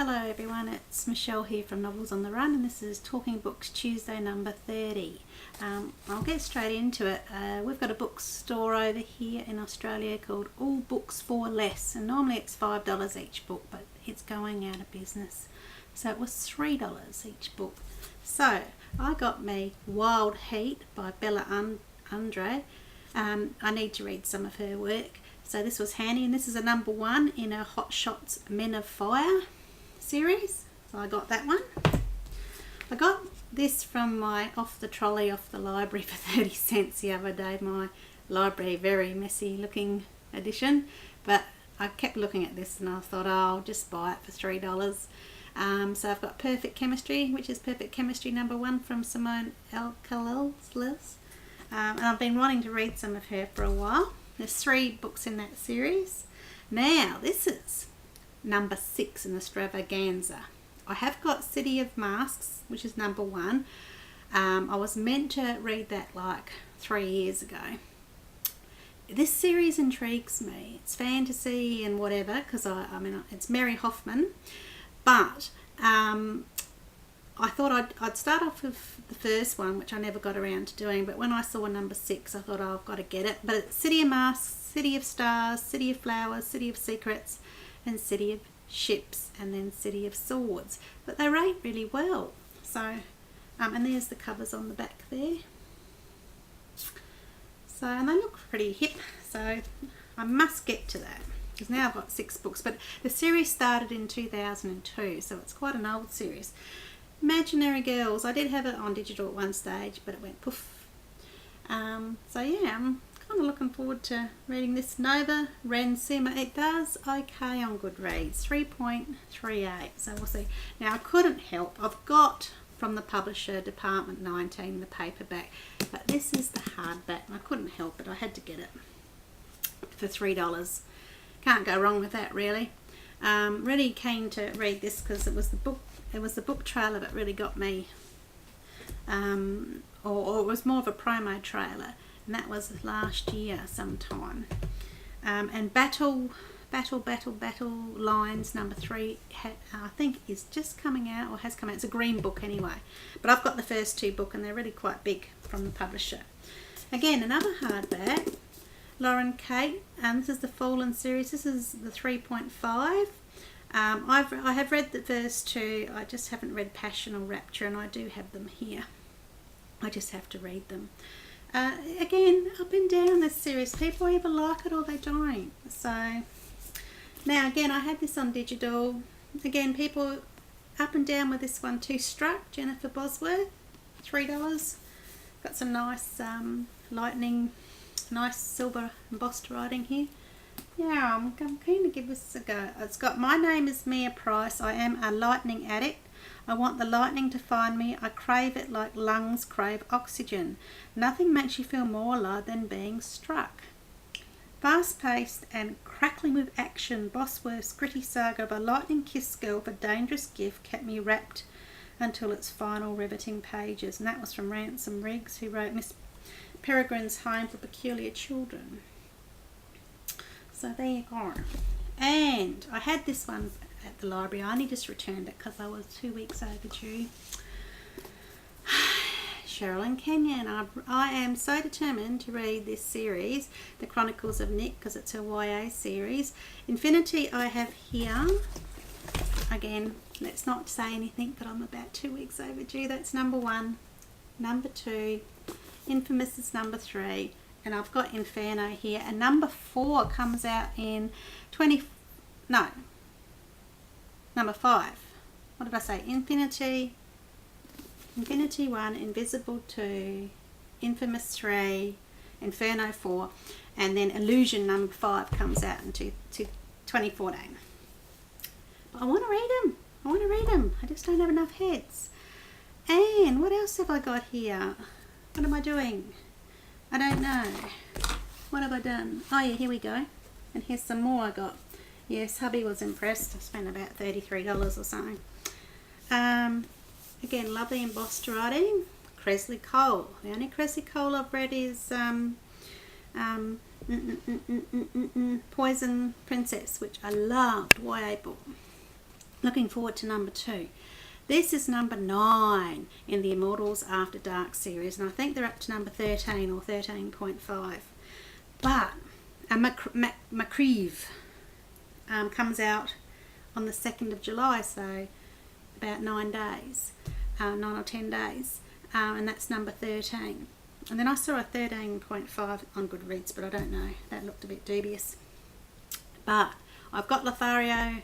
Hello everyone, it's Michelle here from Novels on the Run, and this is Talking Books Tuesday number 30. I'll get straight into it. We've got a bookstore over here in Australia called All Books for Less, and normally it's $5 each book, but it's going out of business. So it was $3 each book. So I got me Wild Heat by Bella Andre. I need to read some of her work. So this was handy, and this is a number 1 in her Hot Shots Men of Fire series. So I got that one. I got this from my off the library for 30 cents the other day. My library, very messy looking edition, but I kept looking at this and I thought, oh, I'll just buy it for $3. So I've got Perfect Chemistry, which is Perfect Chemistry number 1 from Simone Alcaraz. And I've been wanting to read some of her for a while. There's 3 books in that series. Now this is number 6 in Extravaganza. I have got City of Masks, which is number 1. I was meant to read that like 3 years ago. This series intrigues me. It's fantasy and whatever, because I mean it's Mary Hoffman, but I thought I'd start off with the first one, which I never got around to doing, but when I saw number 6 I thought, oh, I've got to get it. But it's City of Masks, City of Stars, City of Flowers, City of Secrets, and City of Ships, and then City of Swords. But they rate really well. So, and there's the covers on the back there. So, and they look pretty hip, so I must get to that, because now I've got 6 books. But the series started in 2002, so it's quite an old series. Imaginary Girls, I did have it on digital at one stage, but it went poof. So yeah, I'm kind of looking forward to reading this. Nova Ren Sima, it does okay on Goodreads, 3.38, so we'll see. Now I couldn't help, I've got from the publisher Department 19 the paperback, but this is the hardback, and I couldn't help it, I had to get it for $3. Can't go wrong with that, really. Really keen to read this because it was the book trailer that really got me, or it was more of a promo trailer, and that was last year sometime. And Battle Lines number 3 I think is just coming out, or has come out. It's a green book anyway, but I've got the first 2 books and they're really quite big from the publisher. Again, another hardback, Lauren Kate, this is the Fallen series. This is the 3.5. I have read the first 2. I just haven't read Passion or Rapture, and I do have them here. I just have to read them. Again, up and down this series. People either like it or they don't. So now again, I had this on digital. Again, people up and down with this one too. Struck, Jennifer Bosworth, $3. Got some nice lightning, nice silver embossed writing here. Yeah, I'm keen to give this a go. It's got, my name is Mia Price. I am a lightning addict. I want the lightning to find me. I crave it like lungs crave oxygen. Nothing makes you feel more alive than being struck. Fast-paced and crackling with action, Bosworth's gritty saga of a lightning-kissed girl with a dangerous gift kept me wrapped until its final riveting pages. And that was from Ransom Riggs, who wrote Miss Peregrine's Home for Peculiar Children. So there you go. And I had this one at the library. I only just returned it because I was 2 weeks overdue. Sherilyn Kenyon. I am so determined to read this series, The Chronicles of Nick, because it's a YA series. Infinity I have here. Again, let's not say anything, but I'm about 2 weeks overdue. That's number 1. Number 2. Infamous is number 3. And I've got Inferno here, and number 4 comes out in number 5. What did I say? Infinity 1, Invisible 2, Infamous 3, Inferno 4, and then Illusion number 5 comes out in 2014. But I want to read them. I just don't have enough heads. And what else have I got here? What am I doing? I don't know. What have I done? Oh yeah, here we go. And here's some more I got. Yes, hubby was impressed. I spent about $33 or something. Again, lovely embossed writing. Kresley Cole. The only Kresley Cole I've read is Poison Princess, which I loved. YA book. looking forward to number 2. This is number 9 in the Immortals After Dark series, and I think they're up to number 13 or 13.5. But McCreeve comes out on the 2nd of July, so about 9 days, 9 or 10 days, and that's number 13. And then I saw a 13.5 on Goodreads, but I don't know, that looked a bit dubious. But I've got Lafari,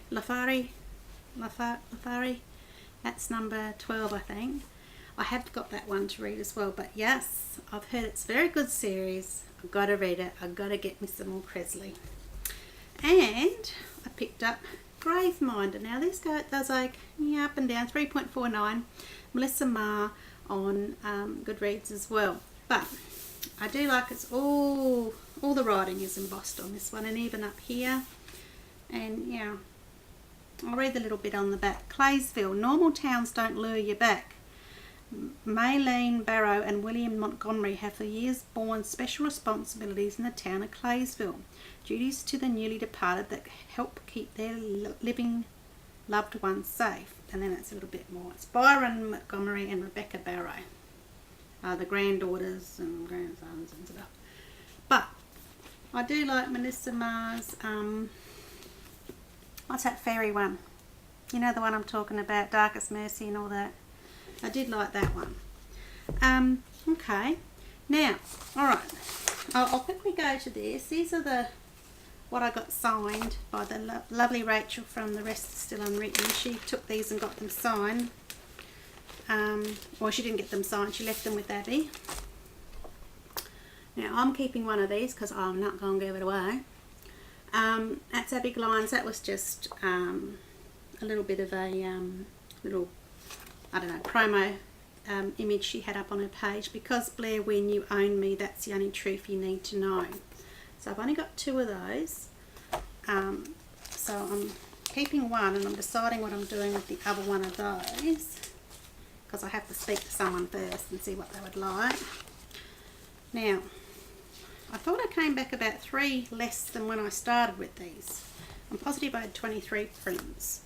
that's number 12, I think. I have got that one to read as well, but yes, I've heard it's a very good series. I've got to read it. I've got to get me some more Kresley. And I picked up Graveminder. Now this guy does like up and down, 3.49. Melissa Marr on Goodreads as well. But I do like it's all the writing is embossed on this one, and even up here. And yeah, I'll read a little bit on the back. Claysville. Normal towns don't lure you back. Maylene Barrow and William Montgomery have for years borne special responsibilities in the town of Claysville. Duties to the newly departed that help keep their living loved ones safe. And then it's a little bit more. It's Byron Montgomery and Rebecca Barrow. The granddaughters and grandsons and stuff. But I do like Melissa Marr's, what's that fairy one? You know the one I'm talking about, Darkest Mercy and all that. I did like that one. Okay. Now, alright. I'll quickly go to this. These are what I got signed by the lovely Rachel from The Rest Is Still Unwritten. She took these and got them signed. Well, she didn't get them signed. She left them with Abby. Now, I'm keeping one of these because I'm not going to give it away. That's Abby Glines. That was just a little bit of a little, I don't know, promo image she had up on her page. Because Blair Wynne, you own me, that's the only truth you need to know. So I've only got 2 of those. So I'm keeping one, and I'm deciding what I'm doing with the other one of those, because I have to speak to someone first and see what they would like. Now, I thought I came back about 3 less than when I started with these. I'm positive I had 23 prints.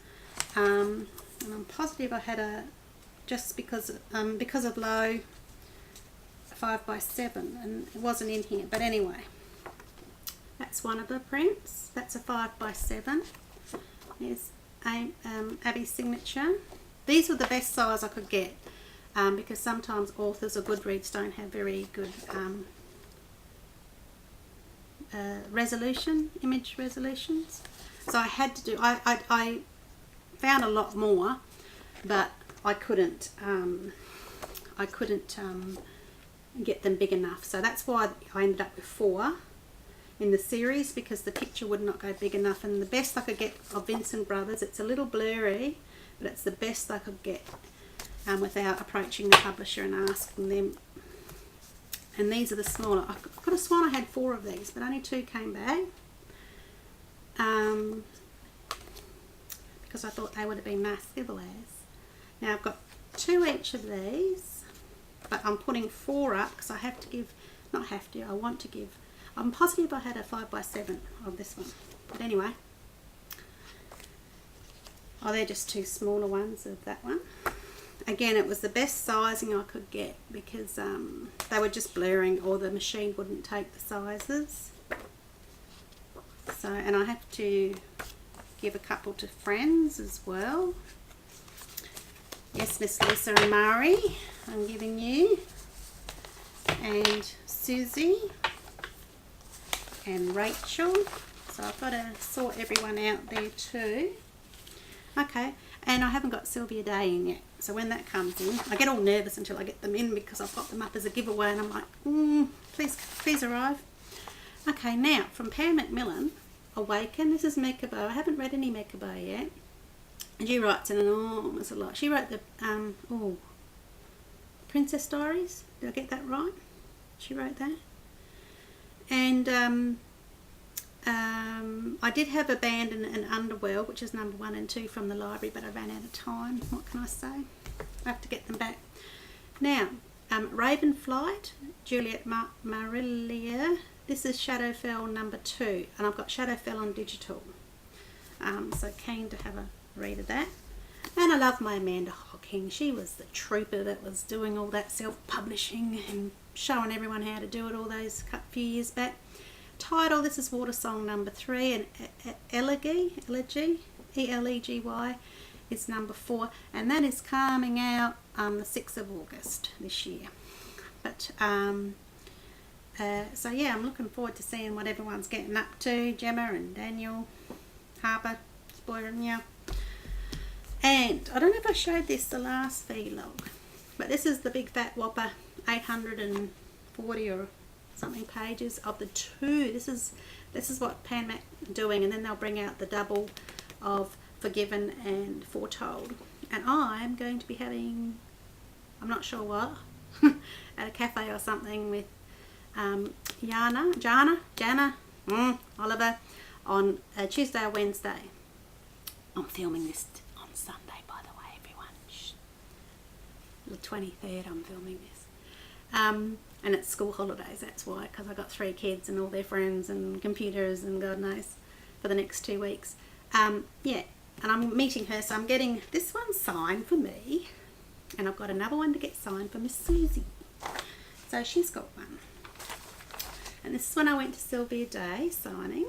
And I'm positive I had just because of low 5x7, and it wasn't in here. But anyway, that's one of the prints. That's a 5x7. Here's Abby's signature. These were the best size I could get, because sometimes authors or Goodreads don't have very good image resolutions. So I had to do, I found a lot more, but I couldn't get them big enough. So that's why I ended up with 4 in the series, because the picture would not go big enough. And the best I could get of Vincent Brothers, it's a little blurry, but it's the best I could get without approaching the publisher and asking them. And these are the smaller. I could have sworn I had 4 of these, but only 2 came back. Because I thought they would have been nice giveaways. Now I've got 2 each of these, but I'm putting 4 up because I have to give, not have to, I want to give. I'm positive I had a 5x7 of this one. But anyway. Oh, they're just 2 smaller ones of that one. Again, it was the best sizing I could get, because they were just blurring, or the machine wouldn't take the sizes. So, and I have to give a couple to friends as well. Yes, Miss Lisa and Mari, I'm giving you. And Susie. And Rachel. So I've got to sort everyone out there too. Okay, and I haven't got Sylvia Day in yet. So when that comes in, I get all nervous until I get them in, because I've got them up as a giveaway, and I'm like, please arrive. Okay, now from Pam McMillan, Awaken. This is Mekabo. I haven't read any Mekabo yet. And she writes an enormous lot. She wrote the Princess Diaries. Did I get that right? She wrote that. And I did have Abandon and Underworld, which is number 1 and 2 from the library, but I ran out of time. What can I say? I have to get them back. Now, Raven Flight, Juliet Marillier. This is Shadowfell number 2, and I've got Shadowfell on digital. So keen to have a read of that. And I love my Amanda Hocking. She was the trooper that was doing all that self-publishing and showing everyone how to do it all those few years back. Title, this is Water Song number 3, and Elegy, E-L-E-G-Y is number 4, and that is coming out the 6th of August this year. But so yeah, I'm looking forward to seeing what everyone's getting up to. Gemma and Daniel, Harper, Spoiler. And I don't know if I showed this the last vlog, but this is the big fat whopper 840 or something pages of the 2. This is what Pan Mac are doing, and then they'll bring out the double of Forgiven and Foretold. And I'm going to be having, I'm not sure what, at a cafe or something with Jana, Oliver on Tuesday or Wednesday. I'm filming this on Sunday, by the way, everyone. Shh. The 23rd I'm filming this. And it's school holidays, that's why, because I've got 3 kids and all their friends and computers and God knows for the next 2 weeks. Yeah, and I'm meeting her, so I'm getting this one signed for me, and I've got another one to get signed for Miss Susie. So she's got one. And this is when I went to Sylvia Day signing.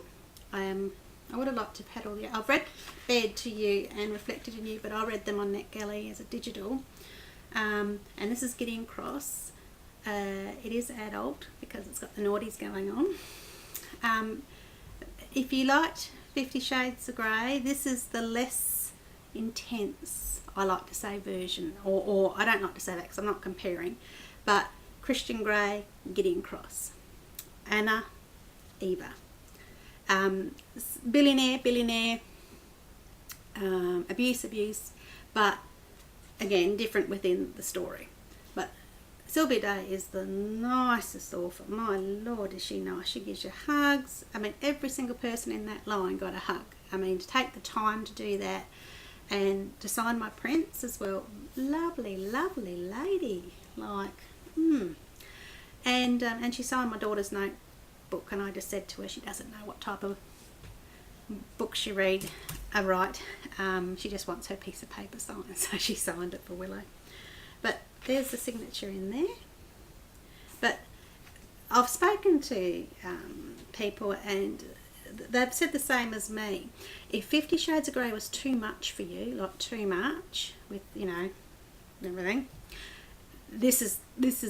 I would have liked to have had all the... I've read Bed to You and Reflected in You, but I read them on NetGalley as a digital. And this is Gideon Cross. It is adult because it's got the naughties going on. If you liked 50 Shades of Grey, this is the less intense, I like to say, version. Or I don't like to say that because I'm not comparing. But Christian Grey, Gideon Cross. Anna, Eva. Billionaire, abuse, but again, different within the story. But Sylvia Day is the nicest author. My Lord, is she nice. She gives you hugs. I mean, every single person in that line got a hug. I mean, to take the time to do that and to sign my prints as well. Lovely, lovely lady. Like, And she signed my daughter's notebook, and I just said to her she doesn't know what type of book she write. She just wants her piece of paper signed, so she signed it for Willow. But there's the signature in there. But I've spoken to people, and they've said the same as me. If 50 Shades of Grey was too much for you, like too much with, you know, everything, this is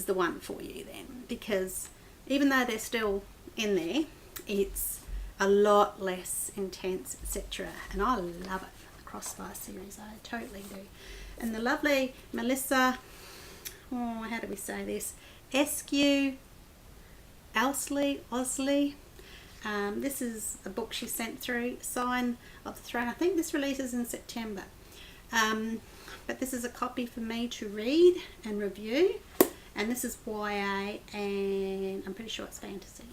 the one for you then, because even though they're still in there, it's a lot less intense, etc. And I love it. The Crossfire series, I totally do. And the lovely Melissa, how do we say this? Eskew Osley. This is a book she sent through, Sign of the Throne. I think this releases in September. But this is a copy for me to read and review. And this is YA, and I'm pretty sure it's fantasy.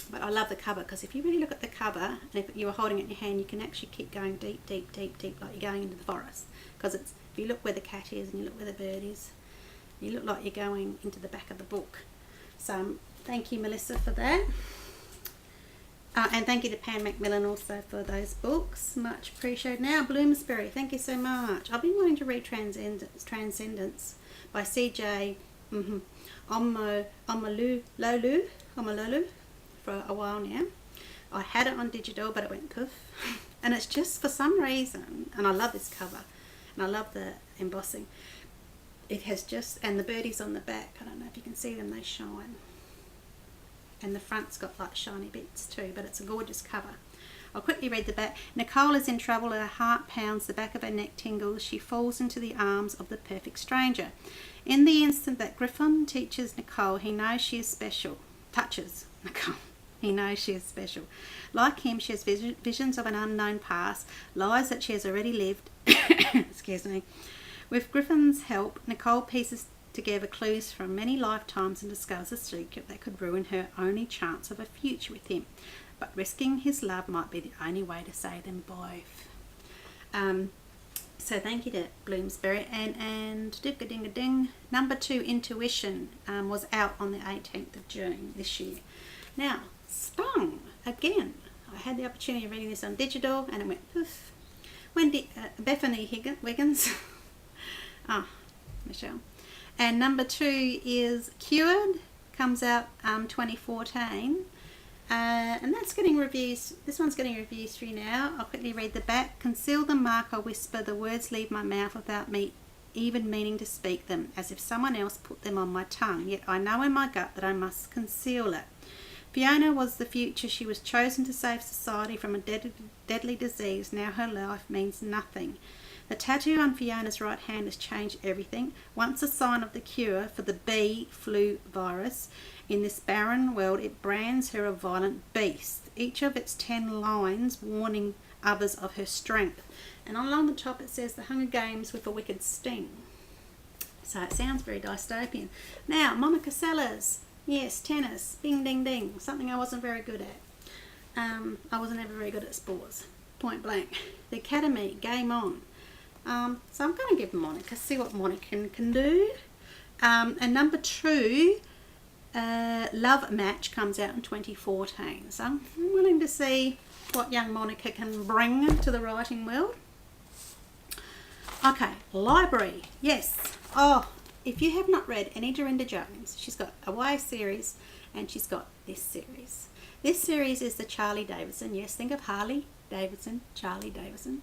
But I love the cover, because if you really look at the cover, and if you were holding it in your hand, you can actually keep going deep, like you're going into the forest. Because it's, if you look where the cat is and you look where the bird is, you look like you're going into the back of the book. So thank you, Melissa, for that. And thank you to Pan Macmillan also for those books. Much appreciated. Now, Bloomsbury, thank you so much. I've been wanting to read Transcendence by C.J. Omololu for a while now. I had it on digital, but it went poof. And it's just, for some reason, and I love this cover, and I love the embossing, it has just, and the birdies on the back, I don't know if you can see them, they shine. And the front's got like shiny bits too, but it's a gorgeous cover. I'll quickly read the back. Nicole is in trouble, her heart pounds, the back of her neck tingles, she falls into the arms of the perfect stranger. In the instant that Griffin teaches Nicole, he knows she is special. Touches Nicole. He knows she is special. Like him, she has visions of an unknown past, lives that she has already lived. Excuse me. With Griffin's help, Nicole pieces together clues from many lifetimes and discovers a secret that could ruin her only chance of a future with him. But risking his love might be the only way to save them both. So thank you to Bloomsbury. And ding-a-ding-a-ding, number 2, Intuition, was out on the 18th of June this year. Now, Sprung, again. I had the opportunity of reading this on digital, and it went poof. Bethany Wiggins. Ah, Michelle. And number 2 is Cured, comes out 2014. And that's getting reviews. This one's getting reviews through now. I'll quickly read the back. Conceal the mark I whisper, the words leave my mouth without me even meaning to speak them, as if someone else put them on my tongue, yet I know in my gut that I must conceal it. Fiona was the future. She was chosen to save society from a deadly disease. Now her life means nothing. The tattoo on Fiona's right hand has changed everything. Once a sign of the cure for the bee flu virus, in this barren world it brands her a violent beast, each of its 10 lines warning others of her strength. And along the top it says the Hunger Games with a wicked sting. So it sounds very dystopian. Now, Monica Seles. Yes, tennis. Bing, ding, ding. Something I wasn't very good at. I wasn't ever very good at sports. Point blank. The Academy. Game on. So I'm going to give Monica, see what Monica can do. And number 2, Love Match, comes out in 2014. So I'm willing to see what young Monica can bring to the writing world. Okay, library. Yes. Oh, if you have not read any Dorinda Jones, she's got a YA series and she's got this series. This series is the Charlie Davidson. Yes, think of Harley Davidson, Charlie Davidson.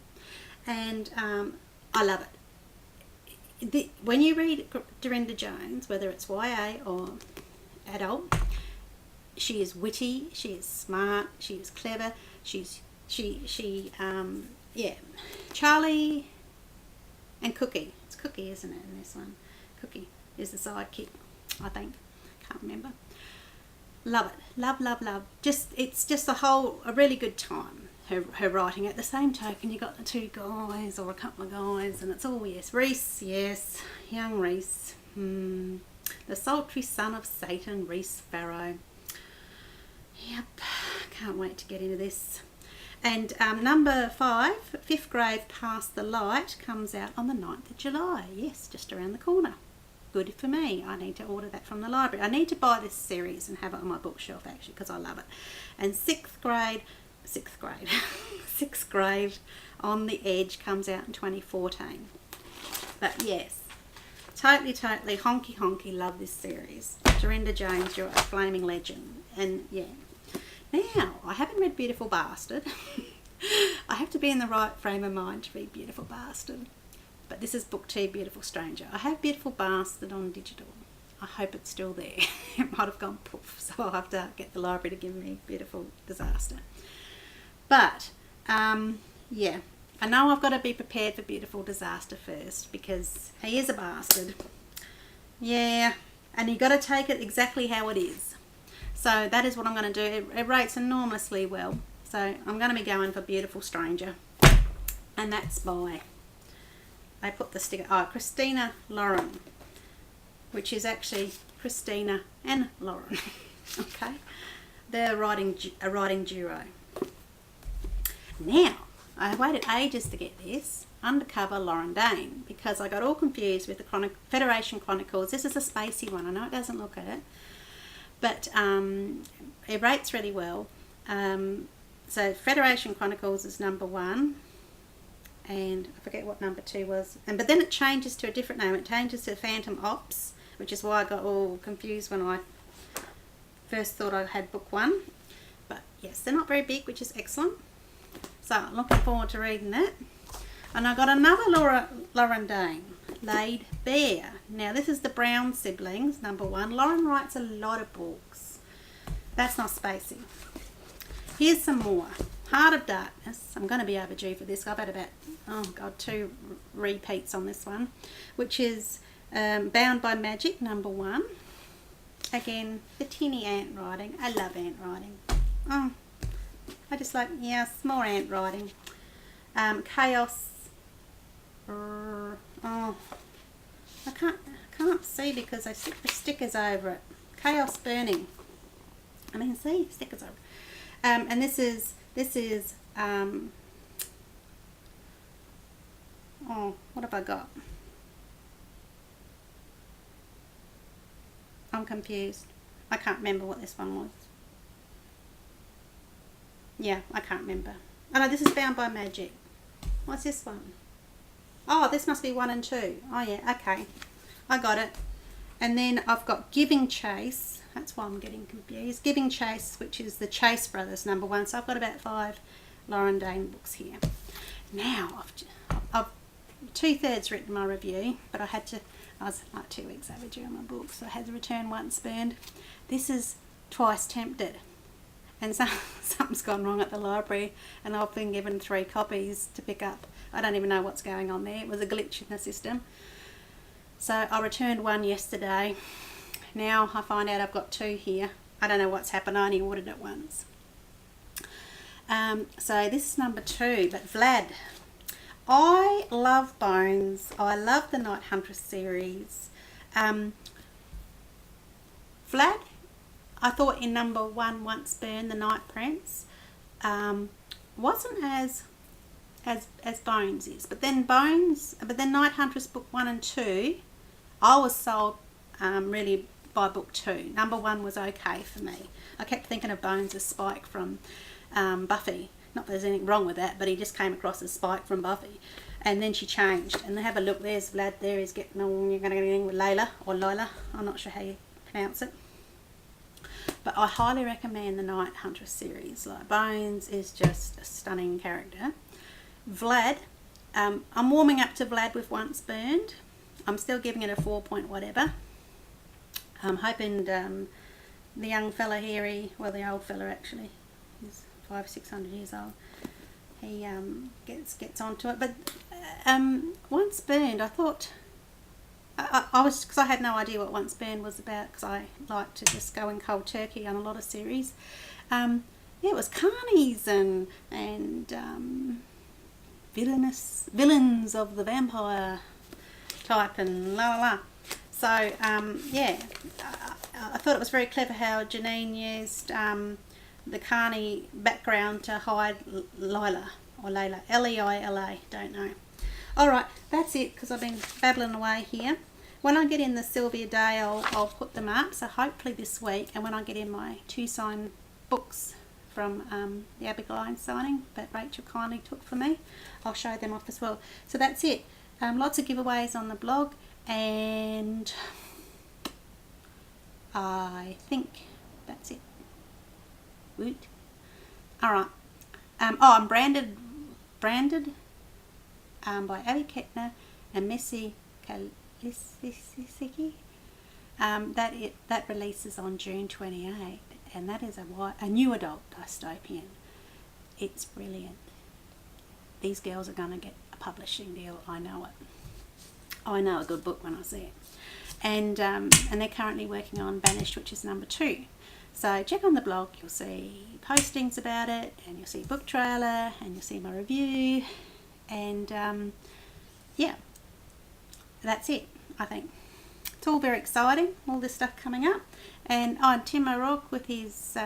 And I love it. When you read Dorinda Jones, whether it's YA or adult, she is witty, she is smart, she is clever, Charlie and Cookie. It's Cookie, isn't it, in this one? Cookie is the sidekick, I think. Can't remember. Love it. Love, love, love. It's just a really good time, her writing. At the same token, you got the 2 guys or a couple of guys, and it's all, yes, Reese, yes, young Reese. The sultry son of Satan, Reese Farrow. Yep, can't wait to get into this. And number 5, 5th grade Past the Light, comes out on the 9th of July. Yes, just around the corner. Good for me. I need to order that from the library. I need to buy this series and have it on my bookshelf, actually, because I love it. And 6th grade On the Edge comes out in 2014. But yes, totally honky love this series. Dorinda Jones, you're a flaming legend. And yeah. Now, I haven't read Beautiful Bastard. I have to be in the right frame of mind to read Beautiful Bastard. But this is book 2, Beautiful Stranger. I have Beautiful Bastard on digital. I hope it's still there. It might have gone poof, so I'll have to get the library to give me Beautiful Disaster. But, yeah, I know I've got to be prepared for Beautiful Disaster first, because he is a bastard. Yeah, and you've got to take it exactly how it is. So that is what I'm going to do. It rates enormously well. So I'm going to be going for Beautiful Stranger. And that's by, I put the sticker, Christina Lauren, which is actually Christina and Lauren. Okay, they're a writing duo. Now, I waited ages to get this, Undercover Lauren Dane, because I got all confused with the Federation Chronicles. This is a spacey one. I know it doesn't look at it, but it rates really well. So Federation Chronicles is number 1, and I forget what number 2 was. But then it changes to a different name. It changes to Phantom Ops, which is why I got all confused when I first thought I had book 1. But yes, they're not very big, which is excellent. So I'm looking forward to reading that. And I got another Lauren Dane, Laid Bare. Now this is the Brown siblings, number 1. Lauren writes a lot of books. That's not spacey. Here's some more. Heart of Darkness. I'm going to be overdue for this. I've had about, 2 repeats on this one, which is Bound by Magic, number 1. Again, the teeny ant writing. I love ant writing. Oh, I just like, more ant writing. Chaos. I can't see because I stick the stickers over it. Chaos Burning. See, stickers over it. And this is what have I got? I'm confused. I can't remember what this one was. Yeah, I can't remember. Oh no, this is Bound by Magic. What's this one? Oh, this must be 1 and 2. Oh yeah, okay. I got it. And then I've got Giving Chase. That's why I'm getting confused. Giving Chase, which is the Chase Brothers #1. So I've got about 5 Lauren Dane books here. Now, I've 2/3 written my review, but I was like 2 weeks overdue on my book, so I had to return Once Burned. This is Twice Tempted. And so, something's gone wrong at the library, and I've been given 3 copies to pick up. I don't even know what's going on there. It was a glitch in the system. So I returned 1 yesterday. Now I find out I've got 2 here. I don't know what's happened. I only ordered it once. So this is #2, but Vlad. I love Bones. I love the Night Huntress series. Vlad, I thought in #1, Once Burned, the Night Prince, wasn't as Bones is. But then Night Huntress book 1 and 2, I was sold really by book 2. #1 was okay for me. I kept thinking of Bones as Spike from Buffy. Not that there's anything wrong with that, but he just came across as Spike from Buffy. And then she changed. And have a look, there's Vlad there. He's getting on, you're going to get in with Layla, or Lola. I'm not sure how you pronounce it. But I highly recommend the Night Huntress series. Like, Bones is just a stunning character. Vlad, I'm warming up to Vlad with Once Burned. I'm still giving it a 4 point whatever. I'm hoping the young fella here, the old fella actually, he's 500-600 years old, he gets onto it. But Once Burned, I thought, because I had no idea what Once Burned was about, because I like to just go in cold turkey on a lot of series. Yeah, it was carnies and villains of the vampire type and la la la. So yeah, I thought it was very clever how Janine used the carny background to hide Lila, or Layla, Leila, don't know. Alright, that's it, because I've been babbling away here. When I get in the Sylvia Day, I'll put them up, so hopefully this week. And when I get in my 2 signed books from the Abigail signing that Rachel kindly took for me, I'll show them off as well. So that's it. Lots of giveaways on the blog, and I think that's it. Woot. Alright. I'm branded by Abby Kettner and Missy Kalisiki. That releases on June 28th, and that is a new adult dystopian. It's brilliant. These girls are going to get a publishing deal. I know it. I know a good book when I see it. And they're currently working on Banished, which is #2. So check on the blog. You'll see postings about it, and you'll see a book trailer, and you'll see my review, and yeah, that's it. I think it's all very exciting, all this stuff coming up. And Tim O'Rourke with his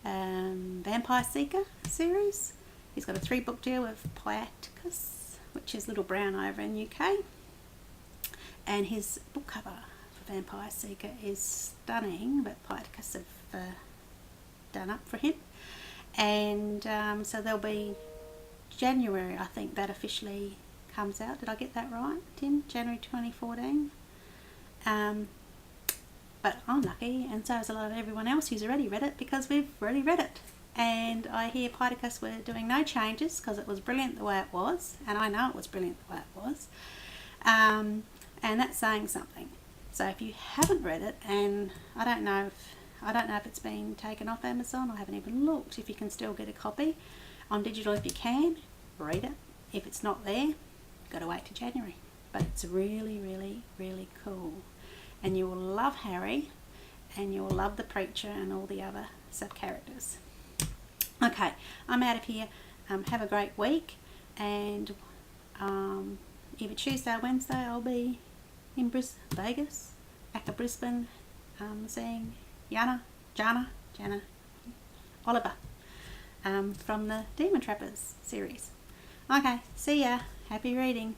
Vampire Seeker series. He's got a 3-book deal with Poeticus, which is Little Brown over in UK. And his book cover for Vampire Seeker is stunning, but Poeticus have done up for him. And so there'll be January, I think, that officially comes out. Did I get that right, Tim? January 2014. But I'm lucky, and so is a lot of everyone else who's already read it, because we've already read it. And I hear Poeticus were doing no changes because it was brilliant the way it was, and I know it was brilliant the way it was. And that's saying something. So if you haven't read it, and I don't know if it's been taken off Amazon. I haven't even looked if you can still get a copy on digital. If you can, read it. If it's not there, you've got to wait till January. But it's really, really, really cool. And you will love Harry, and you will love the preacher and all the other sub-characters. Okay, I'm out of here. Have a great week, and either Tuesday or Wednesday I'll be in Vegas, back at Brisbane, seeing Jana, Oliver from the Demon Trappers series. Okay, see ya. Happy reading.